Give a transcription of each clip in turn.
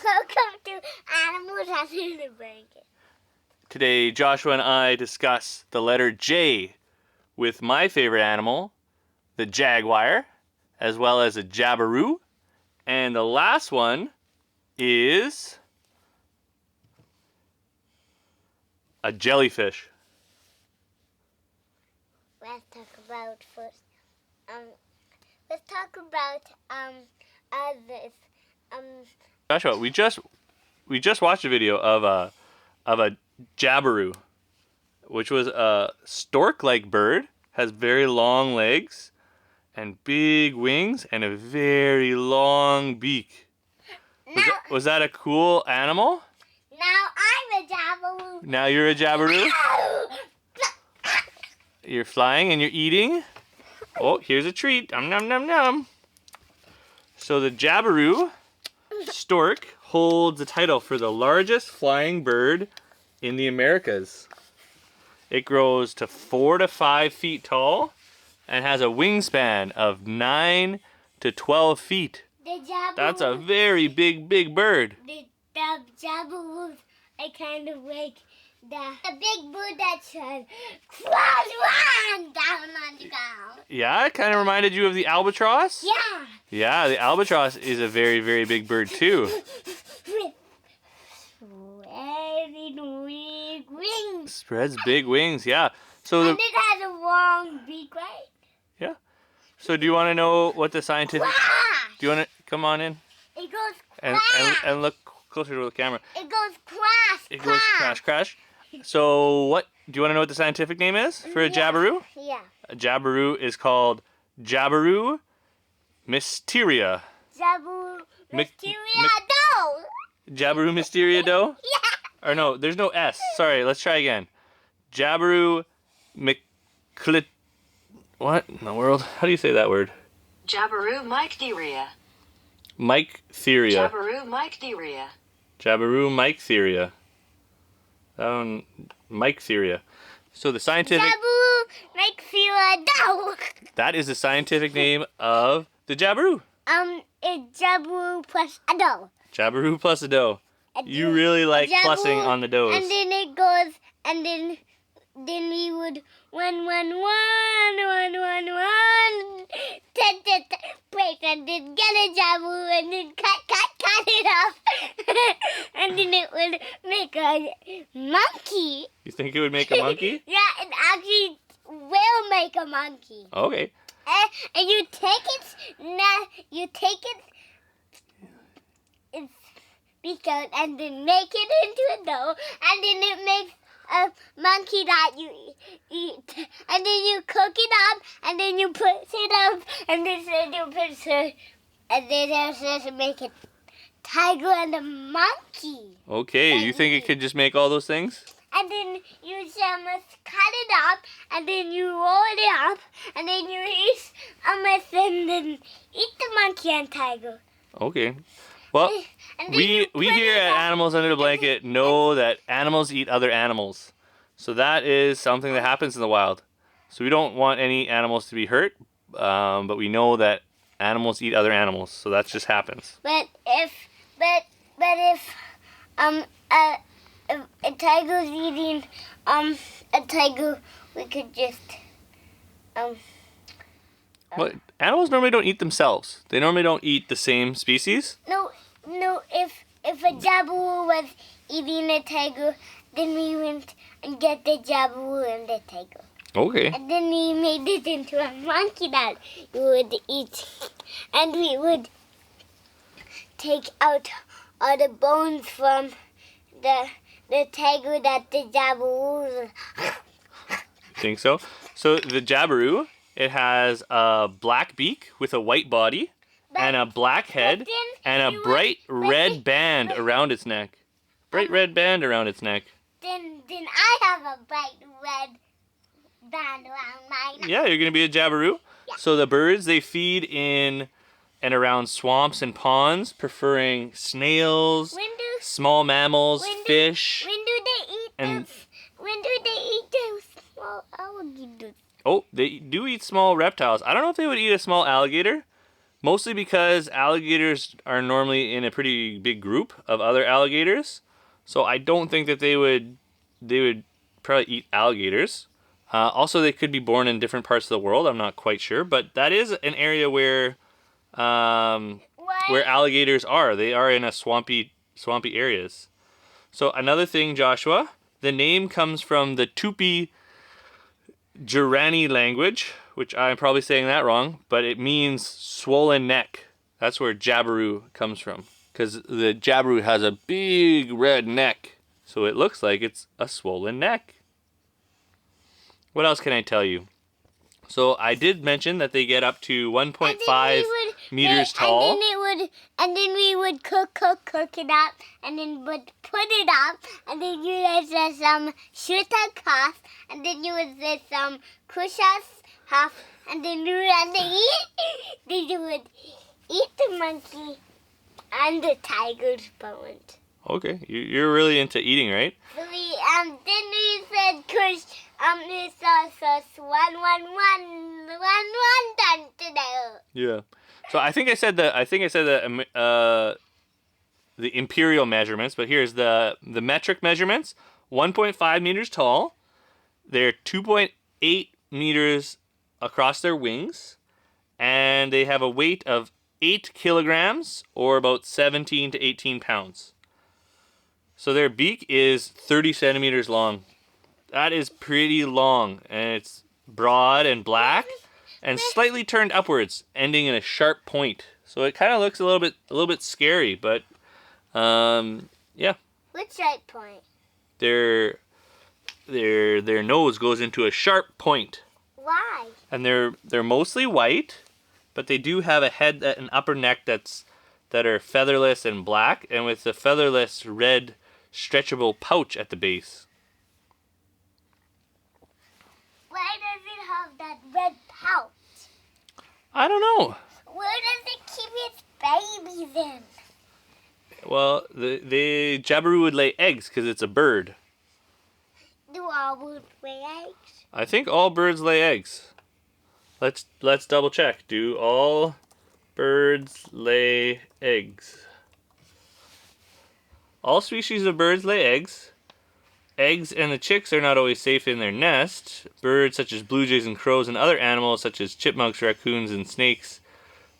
Welcome to Animals Under the Blanket. Today, Joshua and I discuss the letter J with my favorite animal, the Jaguar, as well as a Jabiru. And the last one is a jellyfish. Let's talk about first. Let's talk about this. Joshua, we just watched a video of a Jabiru, which was a stork-like bird, has very long legs and big wings and a very long beak. Was that a cool animal? Now I'm a Jabiru. Now you're a Jabiru? You're flying and you're eating. Oh, here's a treat. Nom nom nom nom. So the Jabiru stork holds the title for the largest flying bird in the Americas. It grows to 4 to 5 feet tall and has a wingspan of 9 to 12 feet. That's a very big bird. The Jabiru is kind of like the big bird that says, run down on the ground. Yeah, it kind of reminded you of the albatross? Yeah. Yeah, the albatross is a very, very big bird too. With big wings. Spreads big wings, yeah. So And it has a long beak, right? Yeah. So do you want to know what the scientific... Crash! Do you want to... Come on in. It goes And, crash. and look closer to the camera. It goes crash. It goes crash, crash. So what... Do you want to know what the scientific name is for a Jabiru? Yeah. A Jabiru is called Jabiru mycteria. Jabiru Mic- mycteria doe. Jabiru mysteria doe? Yeah. Or no, there's no S. Sorry, let's try again. Jabiru mycteria... What in the world? How do you say that word? Jabiru mycteria. Mycteria. Jabiru mycteria. Jabiru mycteria. Mycteria. So the scientific... Jabiru mycteria doe. That is the scientific name of the Jabiru. It's Jabiru plus a doe. Jabiru plus a doe. You really like plussing on the does. And then it goes, and then we would one, break, and then get a Jabiru, and then cut it off, and then it would make a monkey. You think it would make a monkey? Yeah, it actually will make a monkey. Okay. And you take its beak out and then make it into a dough, and then it makes a monkey that you eat, and then you cook it up, and then you put it up, and then you put it, and then you make a tiger and a monkey. Okay, you think it could just make all those things? And then you just cut it up, and then you roll it up, and then you eat and then eat the monkey and tiger. Okay. Well, And then we you put here it at up, Animals Under the Blanket know that animals eat other animals. So that is something that happens in the wild. So we don't want any animals to be hurt, but we know that animals eat other animals. So that just happens. But if a tiger's eating a tiger, we could just Well, animals normally don't eat themselves. They normally don't eat the same species. no. If a Jabiru was eating a tiger, then we went and get the Jabiru and the tiger. Okay. And then we made it into a monkey that we would eat. And we would take out all the bones from the tiger that the Jabiru. Think so? So the Jabiru, it has a black beak with a white body and a black head and a bright red band around its neck. Bright red band around its neck. Then I have a bright red band around my neck. Yeah, you're going to be a Jabiru. Yeah. So the birds, they feed in and around swamps and ponds, preferring snails, small mammals, fish. When do they eat those small alligators? Oh, they do eat small reptiles. I don't know if they would eat a small alligator, Mostly because alligators are normally in a pretty big group of other alligators. So I don't think that they would probably eat alligators. Also, they could be born in different parts of the world. I'm not quite sure, but that is an area where alligators are. They are in a swampy areas. So another thing, Joshua, the name comes from the Tupi Guarani language, which I'm probably saying that wrong, but it means swollen neck. That's where Jabiru comes from, because the Jabiru has a big red neck, so it looks like it's a swollen neck. What else can I tell you? So I did mention that they get up to 1.5 meters tall. And then we would cook it up, and then would put it up, and then you would just shoot a cuff, and then you would just push us half, and then you would eat. Then you would eat the monkey and the tiger's bones. Okay, you're really into eating, right? So then we said, "Cause it's also one done today." Yeah. So I think I said the imperial measurements, but here's the metric measurements. 1.5 meters tall. They're 2.8 meters across their wings, and they have a weight of 8 kilograms, or about 17 to 18 pounds. So their beak is 30 centimeters long. That is pretty long, and it's broad and black and slightly turned upwards, ending in a sharp point. So it kind of looks a little bit scary, but yeah. Which sharp point? Their nose goes into a sharp point. Why? And they're mostly white, but they do have a head and upper neck that are featherless and black, and with the featherless red stretchable pouch at the base. Why does it have that red pouch? I don't know. Where does it keep its babies in? Well, the Jabiru would lay eggs because it's a bird. Do all birds lay eggs? I think all birds lay eggs. Let's double check. Do all birds lay eggs? All species of birds lay eggs. Eggs and the chicks are not always safe in their nest. Birds such as blue jays and crows and other animals such as chipmunks, raccoons, and snakes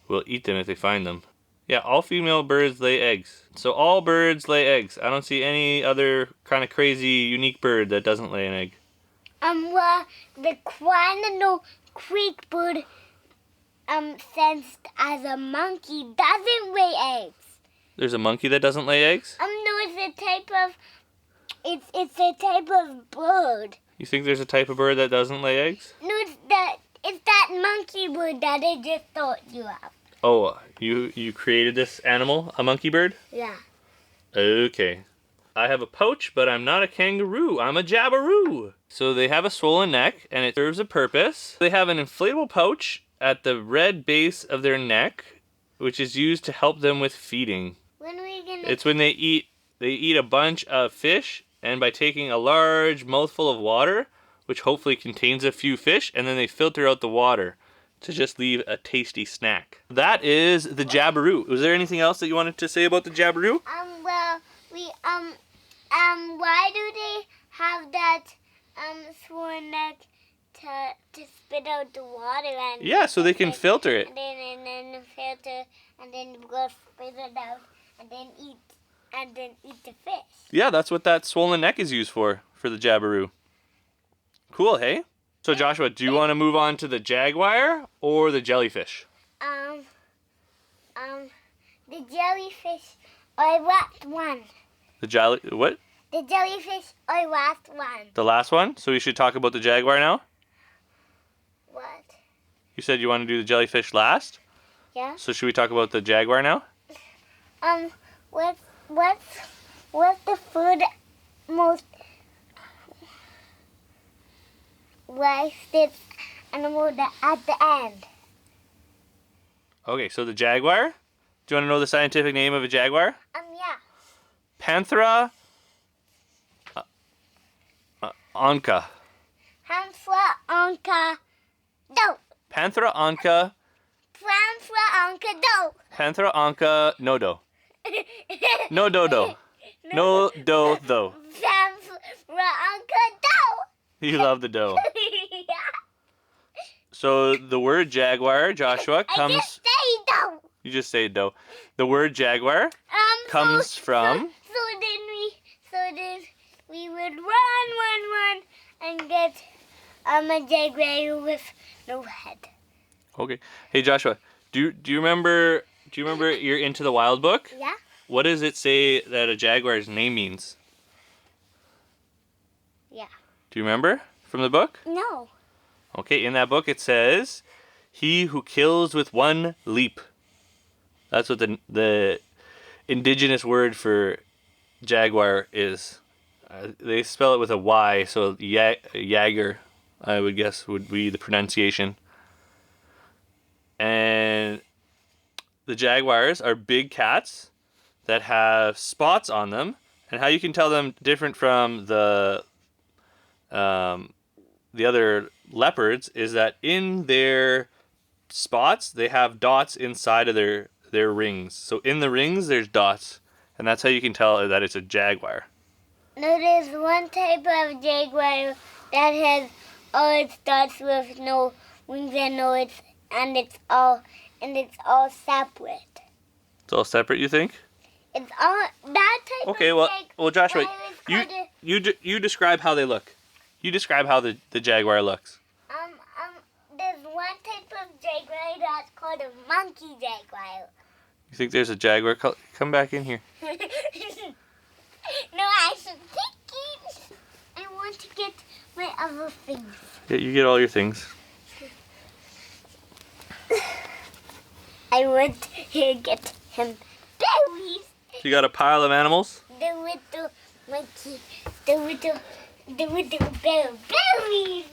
will eat them if they find them. Yeah, all female birds lay eggs. So all birds lay eggs. I don't see any other kind of crazy, unique bird that doesn't lay an egg. Well, the Quanano Creek bird, sensed as a monkey, doesn't lay eggs. There's a monkey that doesn't lay eggs? No, it's a type of bird. You think there's a type of bird that doesn't lay eggs? No, it's that monkey bird that I just thought you of. Oh, you created this animal, a monkey bird? Yeah. Okay. I have a pouch, but I'm not a kangaroo. I'm a Jabiru. So they have a swollen neck, and it serves a purpose. They have an inflatable pouch at the red base of their neck, which is used to help them with feeding. When are we gonna? It's when they eat a bunch of fish, and by taking a large mouthful of water, which hopefully contains a few fish, and then they filter out the water to just leave a tasty snack. That is the Jabiru. Was there anything else that you wanted to say about the Jabiru? Well, why do they have that, swollen neck to spit out the water and... Yeah, so they can filter it. And then filter, and then go spit it out, and then eat the fish. Yeah, that's what that swollen neck is used for the Jabiru. Cool, hey? So Joshua, do you want to move on to the jaguar or the jellyfish? The jellyfish, I last one. What? The jellyfish, I last one. The last one? So we should talk about the jaguar now? What? You said you want to do the jellyfish last? Yeah. So should we talk about the jaguar now? What's the food most wasted animal at the end? Okay, so the jaguar. Do you want to know the scientific name of a jaguar? Yeah. Panthera onca. Panthera onca. No. Panthera onca Panthera, onca, do. Panthera, onca, no do. No do. No do though. Panthera, onca, do. You love the doe. Yeah. So the word jaguar, Joshua, I comes. just say do. You just say doe. The word jaguar comes from. So then we would run, and get a jaguar with no head. Okay. Hey Joshua, do you remember? Do you remember your Into the Wild book? Yeah. What does it say that a jaguar's name means? Yeah. Do you remember from the book? No. Okay, in that book it says, "He who kills with one leap." That's what the indigenous word for jaguar is. They spell it with a Y, so Jaguar, I would guess, would be the pronunciation. And the jaguars are big cats that have spots on them, and how you can tell them different from the other leopards is that in their spots they have dots inside of their rings. So in the rings there's dots, and that's how you can tell that it's a jaguar. No, there's one type of jaguar that has all its dots with no wings and it's all separate. It's all separate, you think? It's all that type. Okay, of well, Joshua, jaguar you describe how they look. You describe how the jaguar looks. there's one type of jaguar that's called a monkey jaguar. You think there's a jaguar? Come back in here. No, I should take it. I want to get my other things. Yeah, you get all your things. I want to get him berries. You got a pile of animals? The little monkey, the little berries.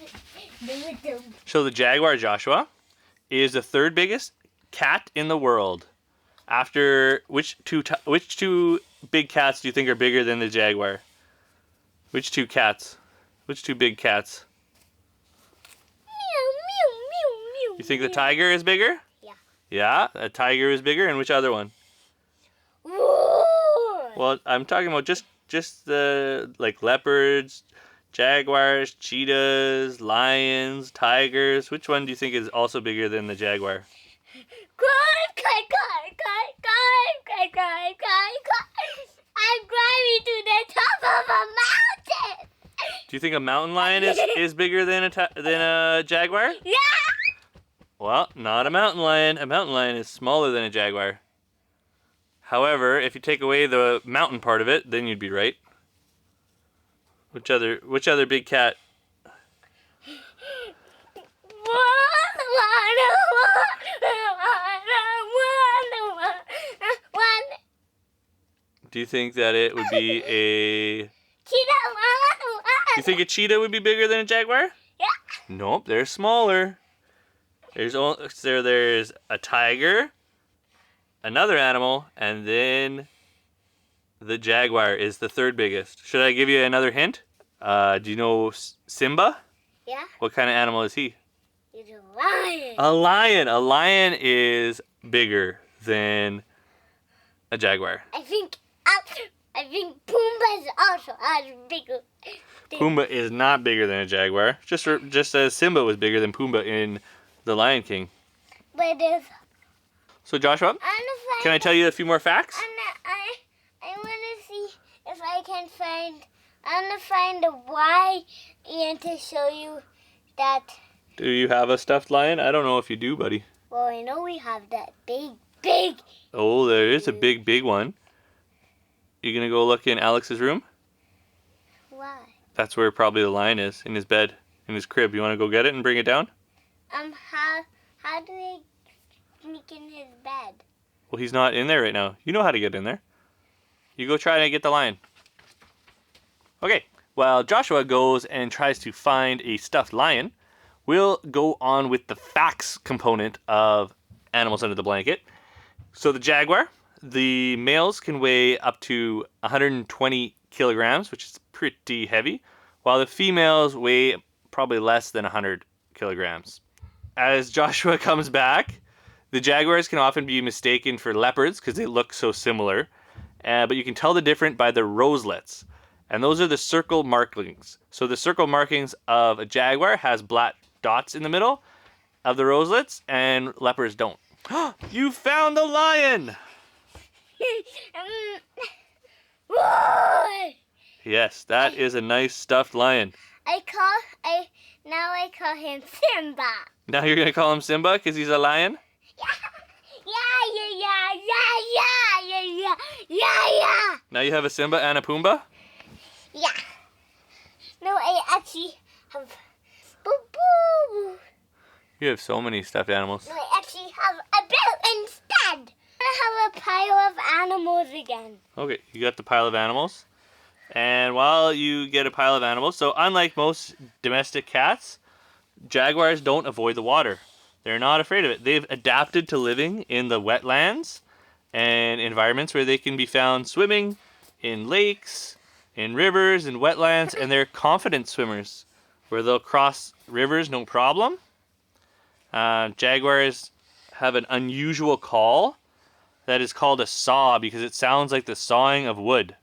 The little. So the jaguar, Joshua, is the third biggest cat in the world. After which two big cats do you think are bigger than the jaguar? Which two cats? Which two big cats? Meow, meow, meow, meow. You think the tiger is bigger? Yeah. Yeah, a tiger is bigger, and which other one? Roar. Well, I'm talking about just the like leopards, jaguars, cheetahs, lions, tigers. Which one do you think is also bigger than the jaguar? I'm climbing to the top of a mountain. Do you think a mountain lion is bigger than a jaguar? Yeah. Well, not a mountain lion. A mountain lion is smaller than a jaguar. However, if you take away the mountain part of it, then you'd be right. Which other big cat? Do you think that it would be a... You think a cheetah would be bigger than a jaguar? Yeah. Nope, they're smaller. There's a tiger, another animal, and then the jaguar is the third biggest. Should I give you another hint? Do you know Simba? Yeah. What kind of animal is he? He's a lion. A lion. A lion is bigger than a jaguar. I think Pumbaa's also has bigger. Pumbaa is not bigger than a jaguar. Just as Simba was bigger than Pumbaa in The Lion King. But if So Joshua, can I tell you a few more facts? I want to see if I can find. I want to find a Y and to show you that. Do you have a stuffed lion? I don't know if you do, buddy. Well, I know we have that big. Oh, there is a big one. You gonna go look in Alex's room? Why? That's where probably the lion is, in his bed, in his crib. You want to go get it and bring it down? How do they sneak in his bed? Well, he's not in there right now. You know how to get in there. You go try to get the lion. Okay, while Joshua goes and tries to find a stuffed lion, we'll go on with the facts component of Animals Under the Blanket. So the jaguar, the males can weigh up to 120 kilograms, which is pretty heavy, while the females weigh probably less than 100 kilograms. As Joshua comes back, The jaguars can often be mistaken for leopards because they look so similar, but you can tell the difference by the roselets. And those are the circle markings. So the circle markings of a jaguar has black dots in the middle of the roselets, and leopards don't. You found the lion! Roar! Yes, that is a nice stuffed lion. Now I call him Simba. Now you're going to call him Simba because he's a lion? Yeah. Now you have a Simba and a Pumbaa? Yeah. No, I actually have Boo Boo. You have so many stuffed animals. No, I actually have a bill instead. I have a pile of animals again. Okay, you got the pile of animals. And while you get a pile of animals, so unlike most domestic cats, jaguars don't avoid the water. They're not afraid of it. They've adapted to living in the wetlands and environments where they can be found swimming in lakes, in rivers, in wetlands, and they're confident swimmers where they'll cross rivers no problem. Jaguars have an unusual call that is called a saw because it sounds like the sawing of wood,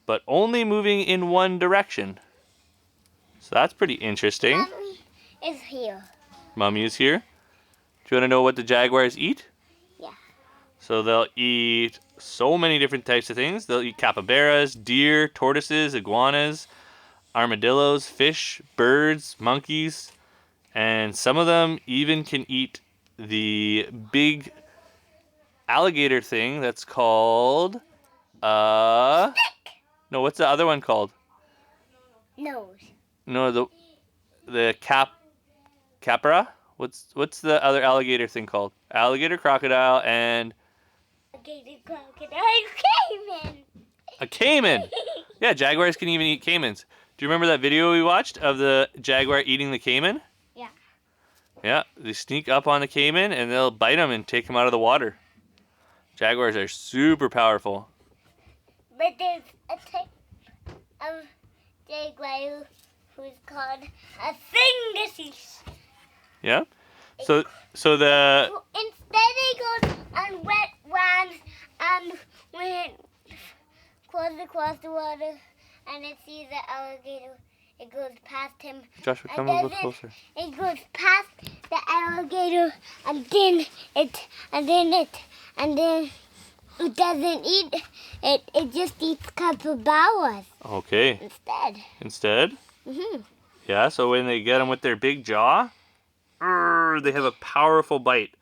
but only moving in one direction. So that's pretty interesting. Mommy is here. Mommy is here. Do you want to know what the jaguars eat? Yeah. So they'll eat so many different types of things. They'll eat capybaras, deer, tortoises, iguanas, armadillos, fish, birds, monkeys, and some of them even can eat the big alligator thing that's called no, what's the other one called? Nose. No, the capra? What's the other alligator thing called? Alligator, crocodile, and Alligator, crocodile, caiman. a caiman. Yeah, jaguars can even eat caimans. Do you remember that video we watched of the jaguar eating the caiman? Yeah. Yeah, they sneak up on the caiman and they'll bite him and take him out of the water. Jaguars are super powerful. But there's a type of jaguar who's called a fingerfish. Yeah? So the Instead it goes on wet lands and when it goes across the water and it sees the alligator, it goes past him. Joshua, come a little closer. It goes past the alligator and then it doesn't eat it. It just eats capybaras Okay. instead. Instead? Mhm. Yeah, so when they get them with their big jaw, they have a powerful bite.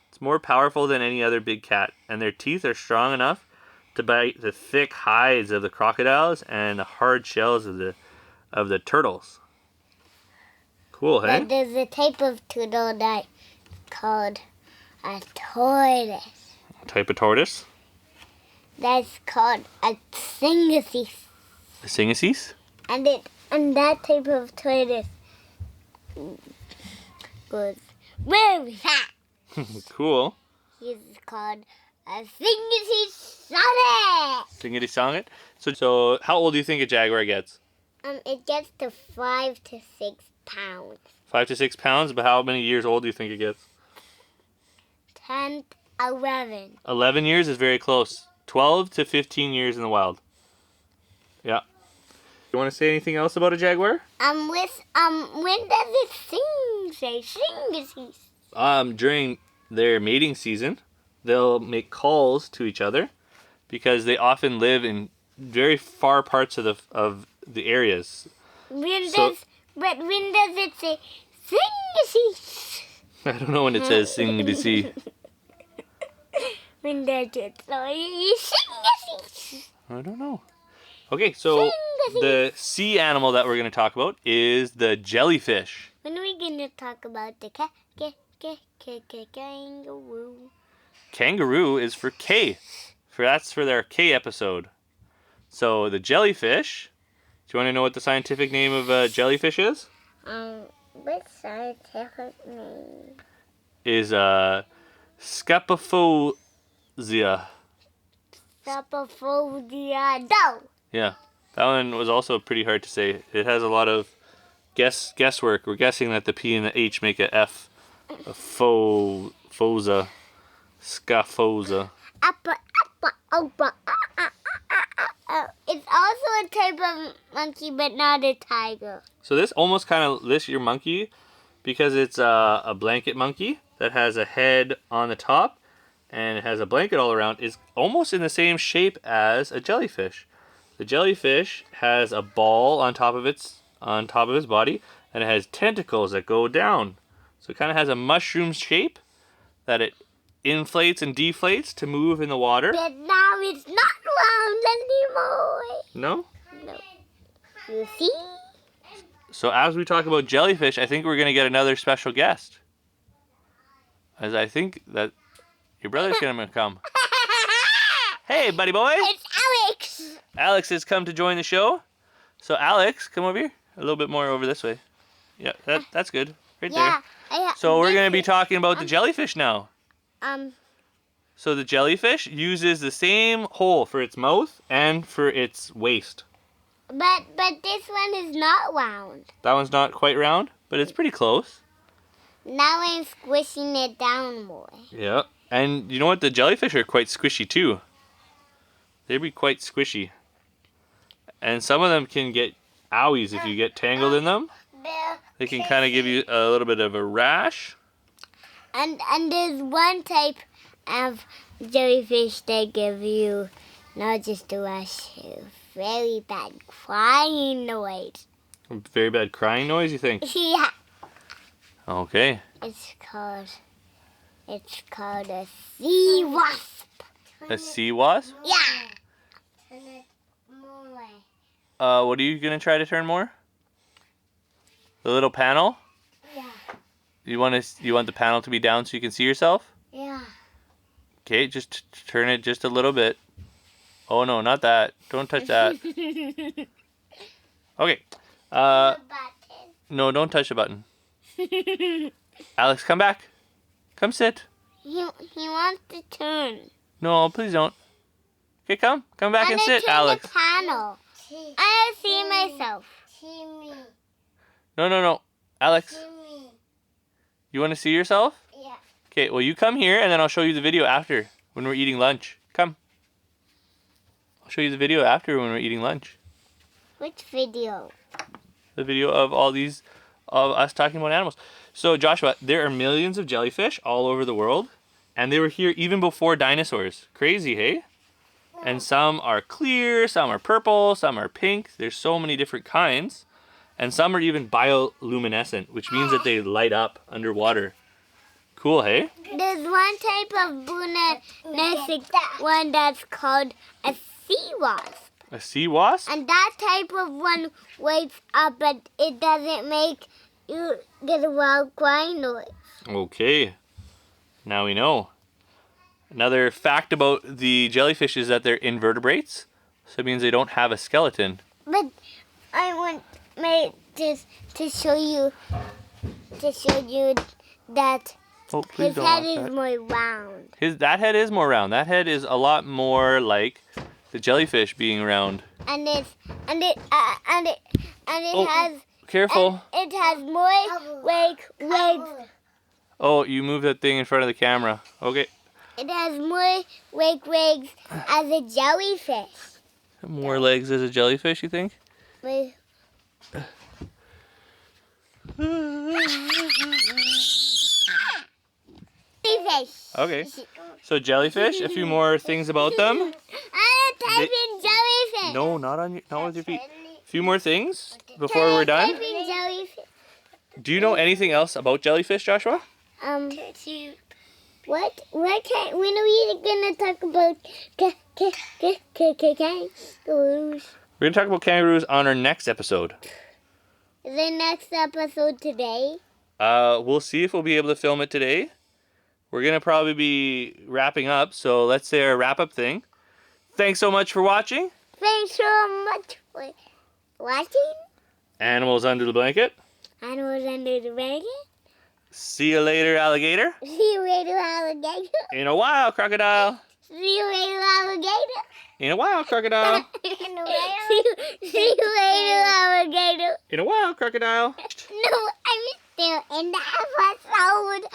It's more powerful than any other big cat, and their teeth are strong enough to bite the thick hides of the crocodiles and the hard shells of the turtles. Cool, hey? But there's a type of turtle that called a tortoise. Type of tortoise? That's called a singacees. The singacees? And that type of tortoise goes very fast. Cool. He's called a singacees sonnet. Singity song it. So how old do you think a jaguar gets? It gets to 5 to 6 pounds. 5 to 6 pounds, but how many years old do you think it gets? 10, 11. 11 years is very close. 12 to 15 years in the wild. Yeah. You want to say anything else about a jaguar? When does it sing? Say singacees. During their mating season, they'll make calls to each other because they often live in very far parts of the areas. When does it say singacees? I don't know when it says sing to see. When does it say singacees? I don't know. Okay, so the sea animal that we're going to talk about is the jellyfish. When are we going to talk about the kangaroo? Kangaroo is for K. That's for their K episode. So the jellyfish, do you want to know what the scientific name of a jellyfish is? What scientific name? Is Scyphozoa. Scyphozoa. No. Yeah, that one was also pretty hard to say. It has a lot of guesswork. We're guessing that the P and the H make a F. A foza. Scyphozoa. It's also a type of monkey, but not a tiger. So this almost kind of lists your monkey because it's a blanket monkey that has a head on the top and it has a blanket all around. It's almost in the same shape as a jellyfish. The jellyfish has a ball on top of its body, and it has tentacles that go down. So it kind of has a mushroom shape that it inflates and deflates to move in the water. But now it's not round anymore. No? No. You see? So as we talk about jellyfish, I think we're going to get another special guest. As I think that your brother's going to come. Hey, buddy boy. It's Alex. Alex has come to join the show. So Alex, come over here. A little bit more over this way. Yeah, that's good. Right there. So we're going to be talking about the jellyfish now. So the jellyfish uses the same hole for its mouth and for its waist. But this one is not round. That one's not quite round, but it's pretty close. Now I'm squishing it down more. Yeah. And you know what? The jellyfish are quite squishy too. They'd be quite squishy. And some of them can get owies if you get tangled in them. They can kind of give you a little bit of a rash. And there's one type of jellyfish that give you not just a rash, a very bad crying noise. Very bad crying noise, you think? Yeah. Okay. It's called a sea wasp. A sea wasp? Yeah. What are you gonna try to turn more? The little panel? Yeah. You want the panel to be down so you can see yourself? Yeah. Okay, just turn it just a little bit. Oh no, not that. Don't touch that. Okay. No, don't touch the button. Alex, come back. Come sit. He wants to turn. No, please don't. Okay, come back and sit, Alex. The panel. I see myself. No, Alex. You want to see yourself? Yeah. Okay, well you come here and then I'll show you the video after when we're eating lunch. Come. I'll show you the video after when we're eating lunch. Which video? The video of all these, of us talking about animals. So Joshua, there are millions of jellyfish all over the world, and they were here even before dinosaurs. Crazy, hey? And some are clear, some are purple, some are pink. There's so many different kinds. And some are even bioluminescent, which means that they light up underwater. Cool, hey? There's one type of luminescent one that's called a sea wasp. A sea wasp? And that type of one wakes up, but it doesn't make you get a wild crying noise. Okay. Now we know. Another fact about the jellyfish is that they're invertebrates. So it means they don't have a skeleton. But I want to show you that Oh, please his don't head watch is that. more round. That head is more round. That head is a lot more like the jellyfish being round. And it Oh, has careful. it has more legs. Oh, you moved that thing in front of the camera. Okay. It has more legs as a jellyfish. More legs as a jellyfish, you think? With jellyfish. Okay. So jellyfish, a few more things about them. I'm typing jellyfish. No, not with your feet. A few more things before we're done. Typing jellyfish. Do you know anything else about jellyfish, Joshua? What? When are we gonna talk about kangaroos? We're gonna talk about kangaroos on our next episode. The next episode today. We'll see if we'll be able to film it today. We're gonna probably be wrapping up, so let's say our wrap-up thing. Thanks so much for watching. Thanks so much for watching. Animals Under the Blanket. Animals Under the Blanket. See you later, alligator. See you later, alligator. In a while, crocodile. See you later, alligator. In a while, crocodile. See you later, alligator. In a while, crocodile. No, I'm still in the episode.